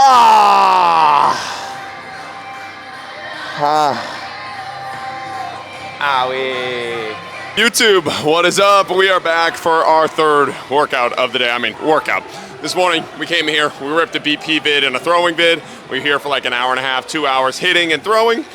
Owie. YouTube, what is up? We are back for our third workout of the day. Workout. This morning, we came here, we ripped a BP vid and a throwing vid. We were here for like an hour and a half, 2 hours hitting and throwing.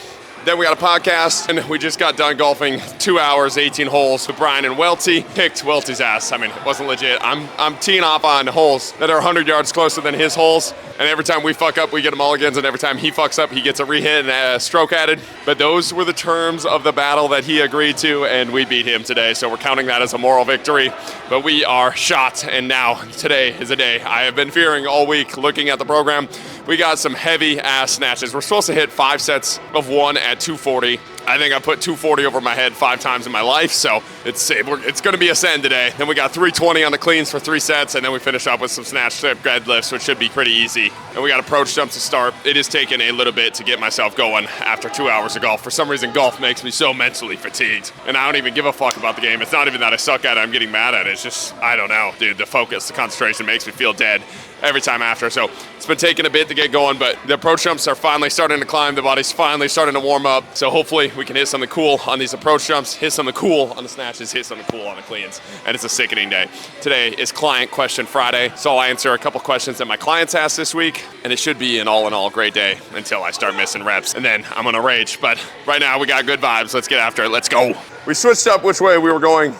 Then we got a podcast, and we just got done golfing 2 hours, 18 holes with Brian and Welty. Kicked Welty's ass. I mean, it wasn't legit. I'm teeing off on holes that are 100 yards closer than his holes. And every time we fuck up, we get a mulligans, and every time he fucks up, he gets a rehit and a stroke added. But those were the terms of the battle that he agreed to, and we beat him today. So we're counting that as a moral victory. But we are shot, and now today is a day I have been fearing all week looking at the program. We got some heavy ass snatches. We're supposed to hit 5 sets of 1 at 240. I think I put 240 over my head 5 times in my life, so it's going to be a send today. Then we got 320 on the cleans for 3 sets, and then we finish up with some snatch strip deadlifts, which should be pretty easy. And we got approach jumps to start. It has taken a little bit to get myself going after 2 hours of golf. For some reason, golf makes me so mentally fatigued, and I don't even give a fuck about the game. It's not even that I suck at it, I'm getting mad at it. It's just, I don't know, dude, the focus, the concentration makes me feel dead every time after. So it's been taking a bit to get going, but the approach jumps are finally starting to climb. The body's finally starting to warm up. So hopefully we can hit something cool on these approach jumps, hit something cool on the snatches, hit something cool on the cleans. And it's a sickening day. Today is Client Question Friday. So I'll answer a couple questions that my clients asked this week, and it should be an all in all great day until I start missing reps. And then I'm gonna rage. But right now we got good vibes. Let's get after it. Let's go. We switched up which way we were going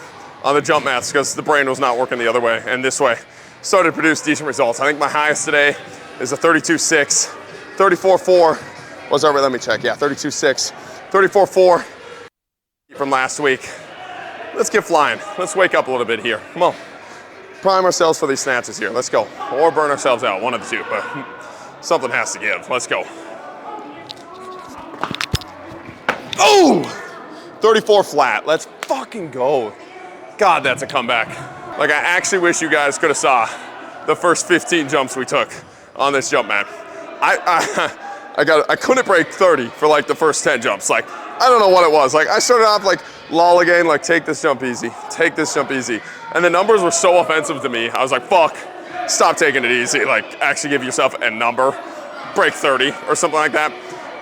on the jump mats because the brain was not working the other way and this way. Started to produce decent results. I think my highest today is a 32.6, 34.4. What's over? Let me check. Yeah, 32.6, 34.4 from last week. Let's get flying. Let's wake up a little bit here. Come on. Prime ourselves for these snatches here. Let's go. Or burn ourselves out, one of the two, but something has to give. Let's go. Oh! 34 flat. Let's fucking go. God, that's a comeback. Like, I actually wish you guys could have saw the first 15 jumps we took on this jump mat. I couldn't break 30 for like the first 10 jumps. Like, I don't know what it was. Like, I started off like lollygagging, like take this jump easy, take this jump easy. And the numbers were so offensive to me. I was like, fuck, stop taking it easy. Like, actually give yourself a number, break 30 or something like that.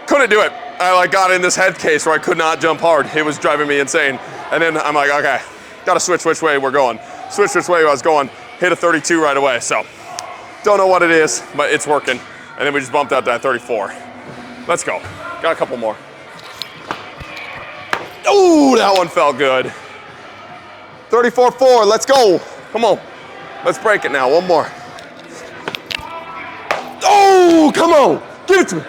Couldn't do it. I like got in this head case where I could not jump hard. It was driving me insane. And then I'm like, okay, gotta switch which way we're going. Switch which way I was going, hit a 32 right away. So, don't know what it is, but it's working. And then we just bumped out that 34. Let's go. Got a couple more. Ooh, that one felt good. 34.4, let's go. Come on. Let's break it now, one more. Oh, come on, give it to me.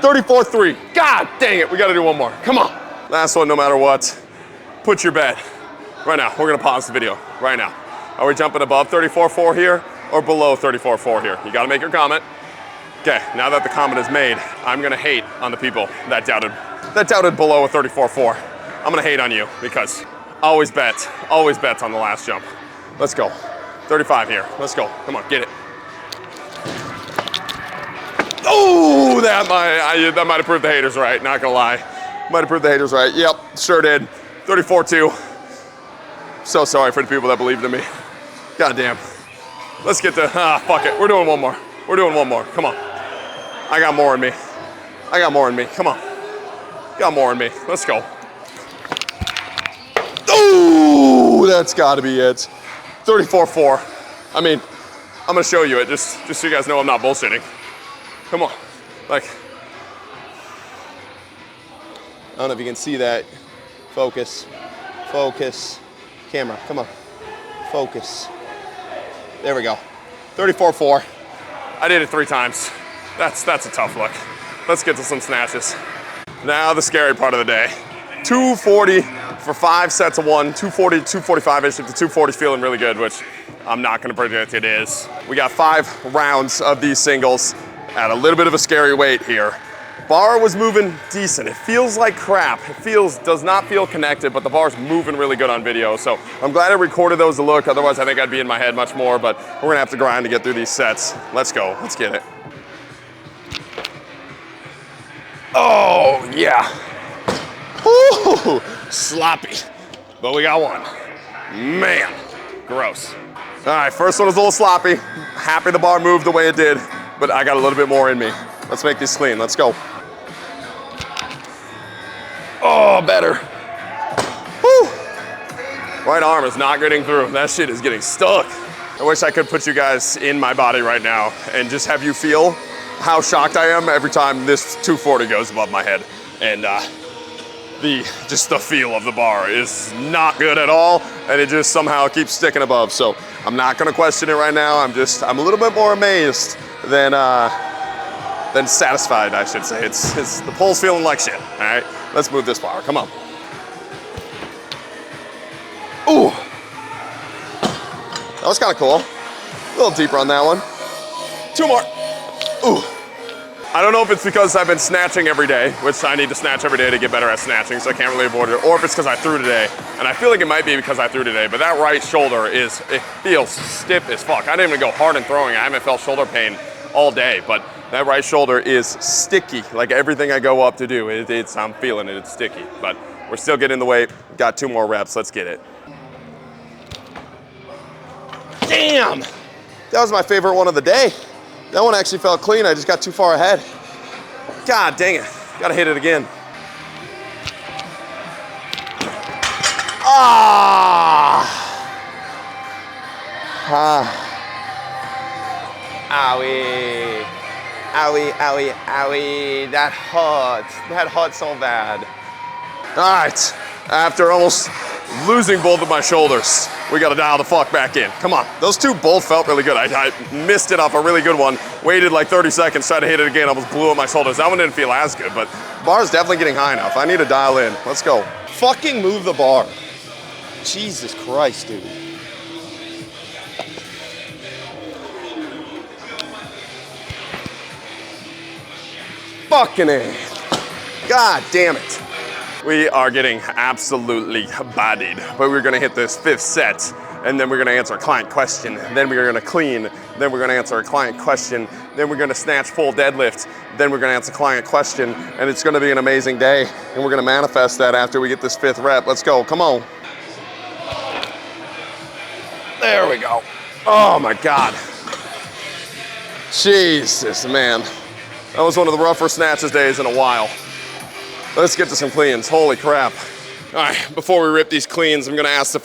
34.3, God dang it, we gotta do one more, come on. Last one, no matter what, put your bet. Right now, we're gonna pause the video, right now. Are we jumping above 34.4 here or below 34.4 here? You gotta make your comment. Okay, now that the comment is made, I'm gonna hate on the people that doubted below a 34.4. I'm gonna hate on you because always bets on the last jump. Let's go, 35 here, let's go, come on, get it. Oh, that might have proved the haters right, not gonna lie. Might have proved the haters right, yep, sure did. 34.2. So sorry for the people that believed in me. God damn. Let's get to, fuck it. We're doing one more. We're doing one more. Come on. I got more in me. I got more in me. Come on. Got more in me. Let's go. Oh, that's gotta be it. 34.4. I mean, I'm gonna show you it just so you guys know I'm not bullshitting. Come on. Like, I don't know if you can see that. Focus. Focus. Camera, come on, focus. There we go, 34.4. I did it 3 times. That's a tough look. Let's get to some snatches. Now the scary part of the day. 240 for 5 sets of 1, 240 to 245-ish. If the 240 is feeling really good, which I'm not gonna predict it is. We got 5 rounds of these singles at a little bit of a scary weight here. Bar was moving decent. It feels like crap. It does not feel connected, but the bar's moving really good on video. So I'm glad I recorded those to look. Otherwise, I think I'd be in my head much more, but we're gonna have to grind to get through these sets. Let's go, let's get it. Oh, yeah. Ooh, sloppy, but we got one. Man, gross. All right, first one was a little sloppy. Happy the bar moved the way it did. but I got a little bit more in me. Let's make this clean. Let's go. Oh, better. Woo! Right arm is not getting through. That shit is getting stuck. I wish I could put you guys in my body right now and just have you feel how shocked I am every time this 240 goes above my head. And just the feel of the bar is not good at all, and it just somehow keeps sticking above. So I'm not gonna question it right now. I'm a little bit more amazed than satisfied, I should say. It's the pull's feeling like shit. All right, let's move this bar. Come on. Ooh, that was kind of cool. A little deeper on that one. 2 more. Ooh. I don't know if it's because I've been snatching every day, which I need to snatch every day to get better at snatching, so I can't really avoid it, or if it's because I threw today. And I feel like it might be because I threw today, but that right shoulder it feels stiff as fuck. I didn't even go hard in throwing. I haven't felt shoulder pain all day, but that right shoulder is sticky. Like everything I go up to do, I'm feeling it, it's sticky. But we're still getting the weight. Got 2 more reps, let's get it. Damn! That was my favorite one of the day. That one actually felt clean. I just got too far ahead. God dang it. Gotta hit it again. Owie. Owie, owie, owie. That hurts. That hurts so bad. All right. After almost losing both of my shoulders, we gotta dial the fuck back in. Come on. Those 2 both felt really good. I missed it off a really good one. Waited like 30 seconds, tried to hit it again, almost blew up my shoulders. That one didn't feel as good, but bar's definitely getting high enough. I need to dial in. Let's go. Fucking move the bar. Jesus Christ, dude. Fucking A. God damn it. We are getting absolutely bodied, but we're gonna hit this 5th set, and then we're gonna answer a client question, then we're gonna clean, then we're gonna answer a client question, then we're gonna snatch, pull, deadlift, then we're gonna answer a client question, and it's gonna be an amazing day, and we're gonna manifest that after we get this 5th rep. Let's go, come on. There we go. Oh my God. Jesus, man. That was one of the rougher snatches days in a while. Let's get to some cleans. Holy crap. All right, before we rip these cleans, I'm gonna answer the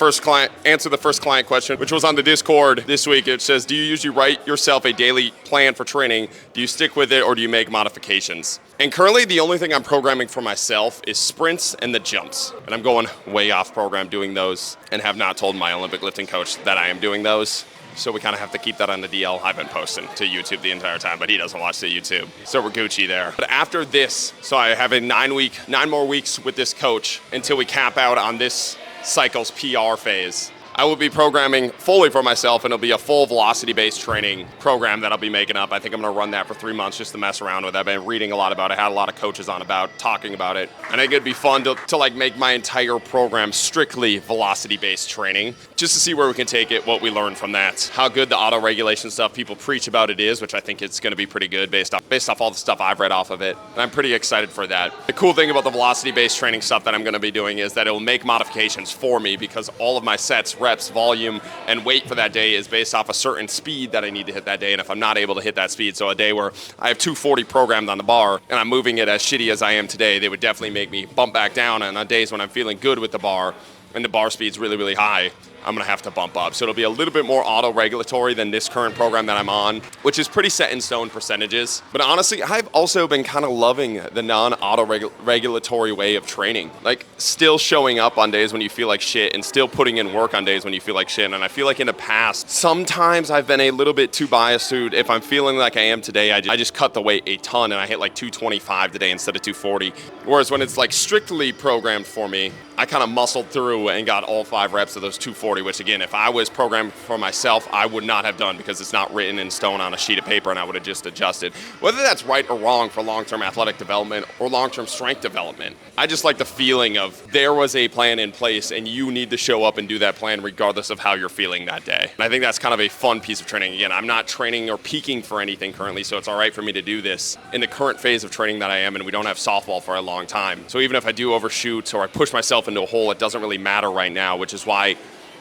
first client question, which was on the Discord this week. It says, do you usually write yourself a daily plan for training? Do you stick with it or do you make modifications? And currently the only thing I'm programming for myself is sprints and the jumps. And I'm going way off program doing those and have not told my Olympic lifting coach that I am doing those. So we kind of have to keep that on the DL. I've been posting to YouTube the entire time, but he doesn't watch the YouTube. So we're Gucci there. But after this, so I have a 9 more weeks with this coach until we cap out on this cycle's PR phase. I will be programming fully for myself, and it'll be a full velocity-based training program that I'll be making up. I think I'm gonna run that for 3 months just to mess around with. I've been reading a lot about it, had a lot of coaches on about talking about it. And I think it'd be fun to like make my entire program strictly velocity-based training, just to see where we can take it, what we learn from that, how good the auto-regulation stuff people preach about it is, which I think it's gonna be pretty good based off all the stuff I've read off of it. And I'm pretty excited for that. The cool thing about the velocity-based training stuff that I'm gonna be doing is that it will make modifications for me, because all of my sets, reps, volume, and weight for that day is based off a certain speed that I need to hit that day. And if I'm not able to hit that speed, so a day where I have 240 programmed on the bar and I'm moving it as shitty as I am today, they would definitely make me bump back down. And on days when I'm feeling good with the bar and the bar speed's really, really high, I'm gonna have to bump up. So it'll be a little bit more auto-regulatory than this current program that I'm on, which is pretty set in stone percentages. But honestly, I've also been kind of loving the non-auto-regulatory way of training. Like still showing up on days when you feel like shit and still putting in work on days when you feel like shit. And I feel like in the past, sometimes I've been a little bit too biased to, if I'm feeling like I am today, I just cut the weight a ton and I hit like 225 today instead of 240. Whereas when it's like strictly programmed for me, I kind of muscled through and got all 5 reps of those 240, which again, if I was programmed for myself, I would not have done, because it's not written in stone on a sheet of paper and I would have just adjusted. Whether that's right or wrong for long-term athletic development or long-term strength development, I just like the feeling of there was a plan in place and you need to show up and do that plan regardless of how you're feeling that day. And I think that's kind of a fun piece of training. Again, I'm not training or peaking for anything currently, so it's all right for me to do this in the current phase of training that I am, and we don't have softball for a long time. So even if I do overshoot or I push myself into a hole, it doesn't really matter right now, which is why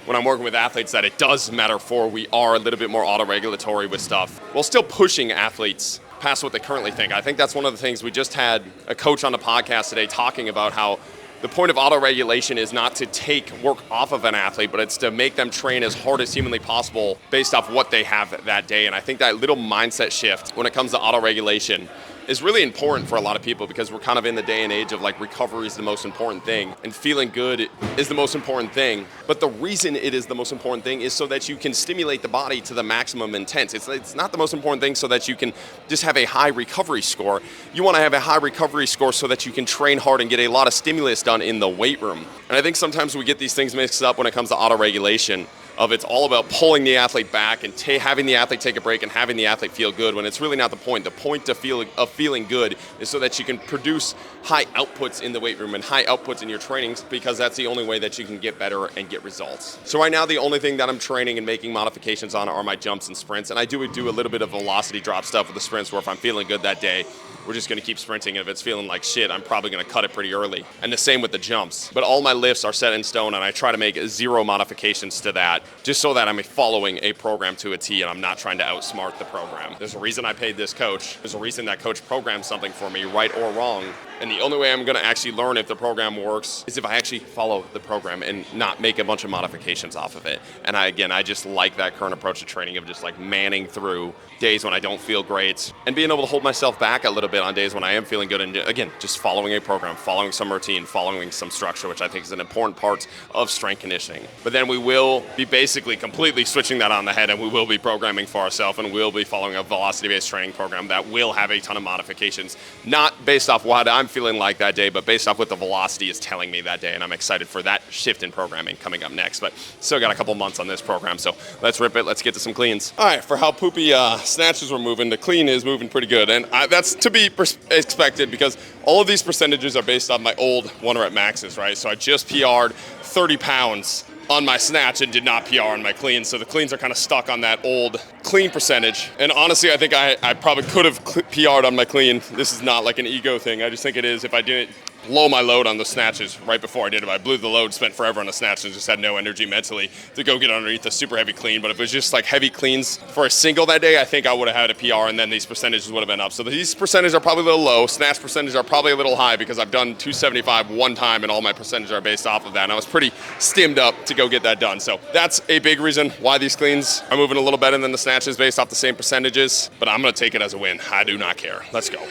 when I'm working with athletes that it does matter for. We are a little bit more auto-regulatory with stuff while still pushing athletes past what they currently think. I think that's one of the things. We just had a coach on the podcast today talking about how the point of auto-regulation is not to take work off of an athlete, but it's to make them train as hard as humanly possible based off what they have that day. And I think that little mindset shift when it comes to auto-regulation is really important for a lot of people, because we're kind of in the day and age of like recovery is the most important thing and feeling good is the most important thing. But the reason it is the most important thing is so that you can stimulate the body to the maximum intent. It's not the most important thing so that you can just have a high recovery score. You want to have a high recovery score so that you can train hard and get a lot of stimulus done in the weight room. And I think sometimes we get these things mixed up when it comes to auto-regulation. It's all about pulling the athlete back and having the athlete take a break and having the athlete feel good, when it's really not the point. The point of feeling good is so that you can produce high outputs in the weight room and high outputs in your trainings, because that's the only way that you can get better and get results. So right now, the only thing that I'm training and making modifications on are my jumps and sprints. And I do a little bit of velocity drop stuff with the sprints, where if I'm feeling good that day, we're just going to keep sprinting. And if it's feeling like shit, I'm probably going to cut it pretty early. And the same with the jumps. But all my lifts are set in stone, and I try to make zero modifications to that, just so that I'm following a program to a T and I'm not trying to outsmart the program. There's a reason I paid this coach. There's a reason that coach programmed something for me, right or wrong. And the only way I'm going to actually learn if the program works is if I actually follow the program and not make a bunch of modifications off of it. And I just like that current approach to training of just like manning through days when I don't feel great and being able to hold myself back a little bit on days when I am feeling good. And again, just following a program, following some routine, following some structure, which I think is an important part of strength conditioning. But then we will be basically completely switching that on the head, and we will be programming for ourselves, and we'll be following a velocity-based training program that will have a ton of modifications, not based off what I'm feeling like that day, but based off what the velocity is telling me that day. And I'm excited for that shift in programming coming up next. But still got a couple months on this program, so let's rip it. Let's get to some cleans. All right, for how poopy snatches were moving, the clean is moving pretty good, and that's to be expected, because all of these percentages are based on my old 1-rep maxes, right? So I just PR'd 30 pounds on my snatch and did not PR on my clean. So the cleans are kind of stuck on that old clean percentage. And honestly, I think I probably could have PR'd on my clean. This is not like an ego thing. I just think it is if I didn't blow my load on the snatches right before I did it. I blew the load, spent forever on the snatch, and just had no energy mentally to go get underneath the super heavy clean. But if it was just like heavy cleans for a single that day, I think I would have had a PR, and then these percentages would have been up. So these percentages are probably a little low. Snatch percentages are probably a little high, because I've done 275 one time, and all my percentages are based off of that. And I was pretty stimmed up to go get that done. So that's a big reason why these cleans are moving a little better than the snatches based off the same percentages. But I'm going to take it as a win. I do not care. Let's go.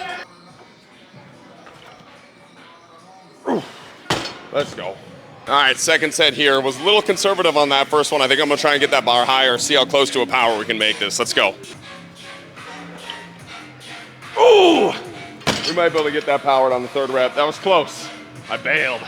Let's go. All right, second set here. Was a little conservative on that first one. I think I'm going to try and get that bar higher, see how close to a power we can make this. Let's go. Ooh! We might be able to get that powered on the third rep. That was close. I bailed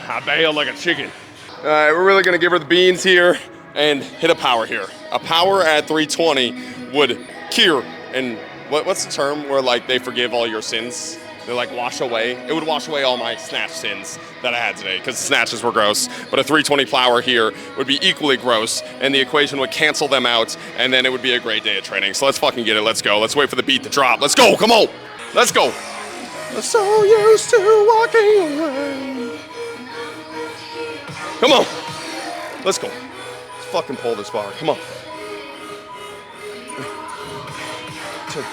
like a chicken. All right, we're really going to give her the beans here and hit a power here. A power at 320 would cure, and what's the term where like they forgive all your sins? They like wash away. It would wash away all my snatch sins that I had today, because snatches were gross. But a 320 power here would be equally gross, and the equation would cancel them out, and then it would be a great day of training. So let's fucking get it. Let's go. Let's wait for the beat to drop. Let's go. Come on. Let's go. I'm so used to walking away. Come on. Let's go. Let's fucking pull this bar. Come on. 2.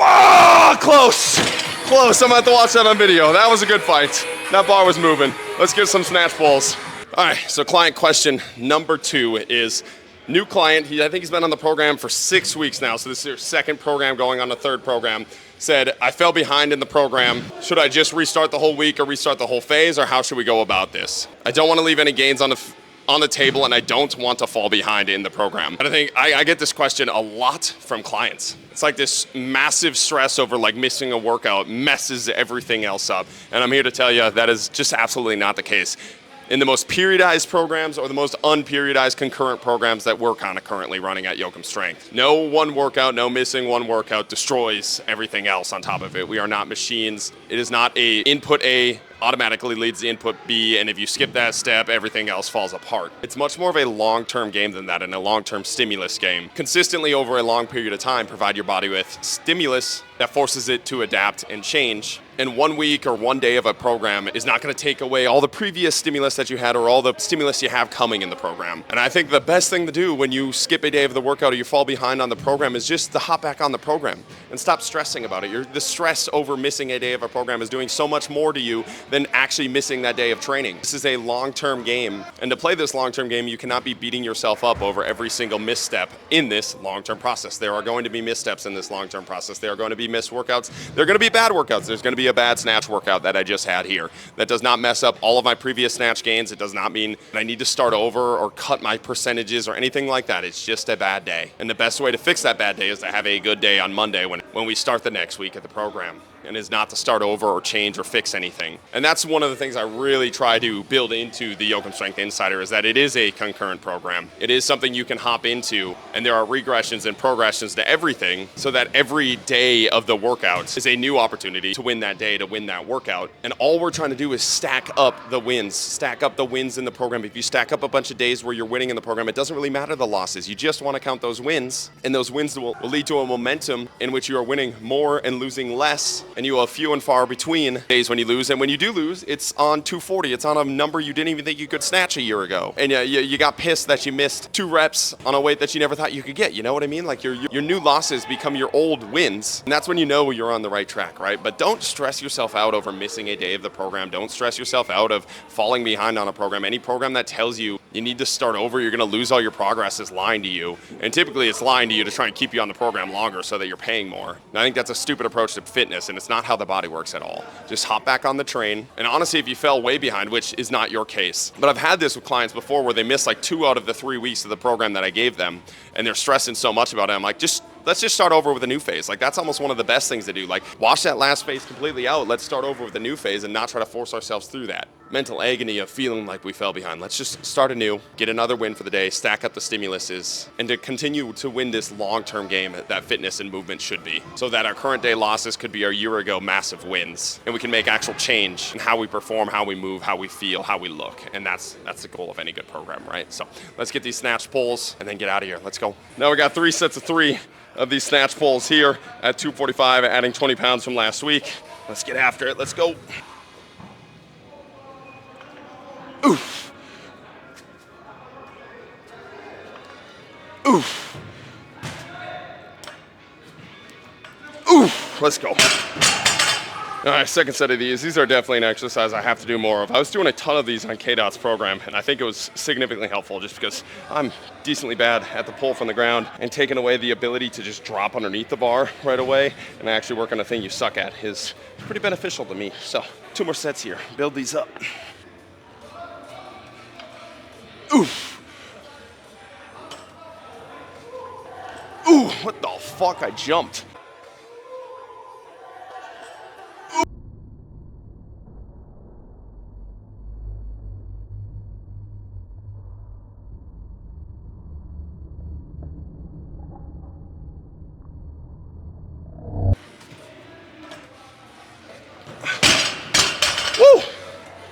Ah, close. Close. I'm going to have to watch that on video. That was a good fight. That bar was moving. Let's get some snatch balls. All right, so client question number 2 is new client. I think he's been on the program for 6 weeks now, so this is your second program going on the third program. Said, I fell behind in the program. Should I just restart the whole week or restart the whole phase, or how should we go about this? I don't want to leave any gains on the table, and I don't want to fall behind in the program. And I think I get this question a lot from clients. It's like this massive stress over like missing a workout messes everything else up. And I'm here to tell you that is just absolutely not the case. In the most periodized programs or the most unperiodized concurrent programs that we're kind of currently running at Yoakum Strength, no one workout, no missing one workout destroys everything else on top of it. We are not machines. It is not a input A automatically leads to input B, and if you skip that step, everything else falls apart. It's much more of a long-term game than that, and a long-term stimulus game. Consistently over a long period of time, provide your body with stimulus that forces it to adapt and change, And 1 week or 1 day of a program is not going to take away all the previous stimulus that you had or all the stimulus you have coming in the program. And I think the best thing to do when you skip a day of the workout or you fall behind on the program is just to hop back on the program and stop stressing about it. The stress over missing a day of a program is doing so much more to you than actually missing that day of training. This is a long-term game, and to play this long-term game, you cannot be beating yourself up over every single misstep in this long-term process. There are going to be missteps in this long-term process. There are going to be missed workouts. There are going to be bad workouts. There's going to be a bad snatch workout that I just had here. That does not mess up all of my previous snatch gains. It does not mean that I need to start over or cut my percentages or anything like that. It's just a bad day. And the best way to fix that bad day is to have a good day on Monday when we start the next week at the program, and is not to start over or change or fix anything. And that's one of the things I really try to build into the Yoga Strength Insider, is that it is a concurrent program. It is something you can hop into, and there are regressions and progressions to everything, so that every day of the workout is a new opportunity to win that day, to win that workout. And all we're trying to do is stack up the wins in the program. If you stack up a bunch of days where you're winning in the program, it doesn't really matter the losses. You just want to count those wins, and those wins will lead to a momentum in which you are winning more and losing less. And you have few and far between days when you lose. And when you do lose, it's on 240. It's on a number you didn't even think you could snatch a year ago. And you got pissed that you missed 2 reps on a weight that you never thought you could get. You know what I mean? Like your new losses become your old wins. And that's when you know you're on the right track, right? But don't stress yourself out over missing a day of the program. Don't stress yourself out of falling behind on a program. Any program that tells you you need to start over, you're going to lose all your progress, is lying to you. And typically it's lying to you to try and keep you on the program longer so that you're paying more. And I think that's a stupid approach to fitness, and it's not how the body works at all. Just hop back on the train. And honestly, if you fell way behind, which is not your case, but I've had this with clients before where they miss like 2 out of the 3 weeks of the program that I gave them, and they're stressing so much about it. I'm like, let's just start over with a new phase. Like, that's almost one of the best things to do. Like, wash that last phase completely out. Let's start over with a new phase and not try to force ourselves through that mental agony of feeling like we fell behind. Let's just start anew, get another win for the day, stack up the stimuluses, and to continue to win this long-term game that fitness and movement should be, so that our current day losses could be our year ago massive wins, and we can make actual change in how we perform, how we move, how we feel, how we look. And that's the goal of any good program, right? So let's get these snatch pulls and then get out of here. Let's go. Now we got 3 sets of 3 of these snatch pulls here at 245, adding 20 pounds from last week. Let's get after it. Let's go. Oof. Oof. Oof. Let's go. All right, second set of these. These are definitely an exercise I have to do more of. I was doing a ton of these on K-Dot's program, and I think it was significantly helpful just because I'm decently bad at the pull from the ground, and taking away the ability to just drop underneath the bar right away and actually work on a thing you suck at is pretty beneficial to me. So 2 more sets here. Build these up. Oof. Ooh, what the fuck? I jumped. Woo!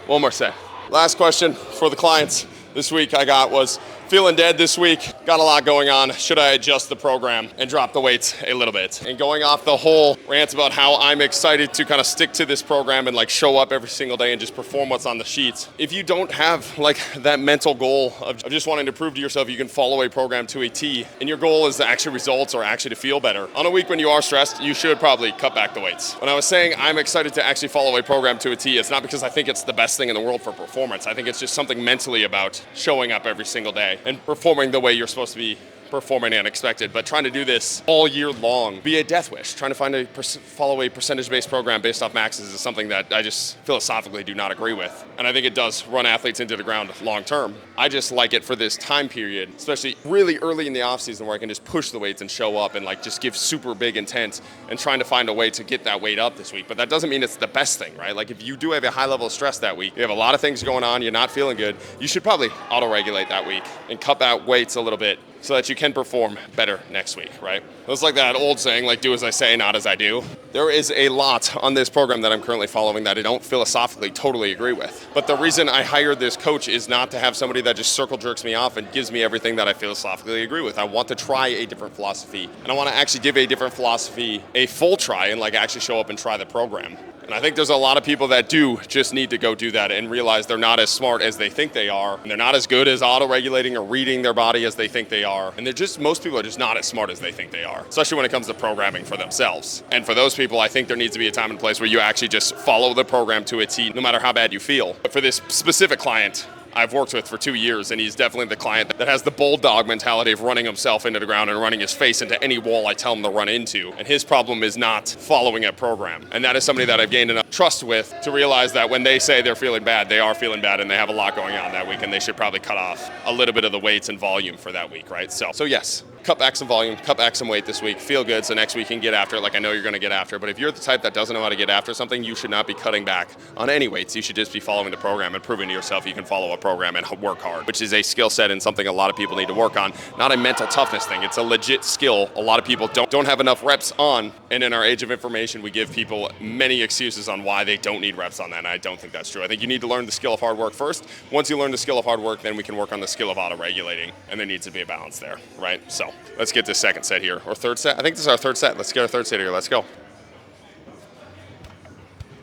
One more set. Last question for the clients this week I got was, feeling dead this week, got a lot going on. Should I adjust the program and drop the weights a little bit? And going off the whole rant about how I'm excited to kind of stick to this program and like show up every single day and just perform what's on the sheets. If you don't have like that mental goal of just wanting to prove to yourself you can follow a program to a T, and your goal is to actually results or actually to feel better, on a week when you are stressed, you should probably cut back the weights. When I was saying I'm excited to actually follow a program to a T, it's not because I think it's the best thing in the world for performance. I think it's just something mentally about showing up every single day and performing the way you're supposed to be performing and expected. But trying to do this all year long, be a death wish. Trying to follow a percentage-based program based off maxes is something that I just philosophically do not agree with. And I think it does run athletes into the ground long term. I just like it for this time period, especially really early in the off season where I can just push the weights and show up and like just give super big intent and trying to find a way to get that weight up this week. But that doesn't mean it's the best thing, right? Like if you do have a high level of stress that week, you have a lot of things going on, you're not feeling good, you should probably auto-regulate that week and cut back weights a little bit so that you can perform better next week, right? It's like that old saying, like, do as I say, not as I do. There is a lot on this program that I'm currently following that I don't philosophically totally agree with. But the reason I hired this coach is not to have somebody that just circle jerks me off and gives me everything that I philosophically agree with. I want to try a different philosophy, and I want to actually give a different philosophy a full try and like actually show up and try the program. And I think there's a lot of people that do just need to go do that and realize they're not as smart as they think they are. And they're not as good as auto-regulating or reading their body as they think they are. And most people are just not as smart as they think they are, especially when it comes to programming for themselves. And for those people, I think there needs to be a time and place where you actually just follow the program to a T, no matter how bad you feel. But for this specific client, I've worked with for 2 years, and he's definitely the client that has the bulldog mentality of running himself into the ground and running his face into any wall I tell him to run into. And his problem is not following a program. And that is somebody that I've gained enough trust with to realize that when they say they're feeling bad, they are feeling bad, and they have a lot going on that week, and they should probably cut off a little bit of the weights and volume for that week, right? So yes, cut back some volume, cut back some weight this week, feel good, so next week you can get after it like I know you're going to get after. But if you're the type that doesn't know how to get after something, you should not be cutting back on any weights. You should just be following the program and proving to yourself you can follow a program and work hard, which is a skill set and something a lot of people need to work on. Not a mental toughness thing. It's a legit skill. A lot of people don't have enough reps on, and in our age of information, we give people many excuses on why they don't need reps on that, and I don't think that's true. I think you need to learn the skill of hard work first. Once you learn the skill of hard work, then we can work on the skill of auto-regulating, and there needs to be a balance there, right? So let's get this second set here, or third set. I think this is our third set. Let's get our third set here. Let's go.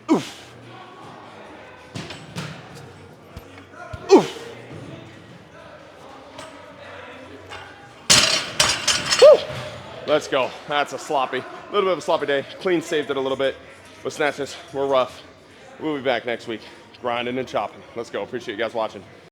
Oof. Oof. Let's go. That's a little bit of a sloppy day. Clean saved it a little bit. With snatches, we're rough. We'll be back next week, grinding and chopping. Let's go. Appreciate you guys watching.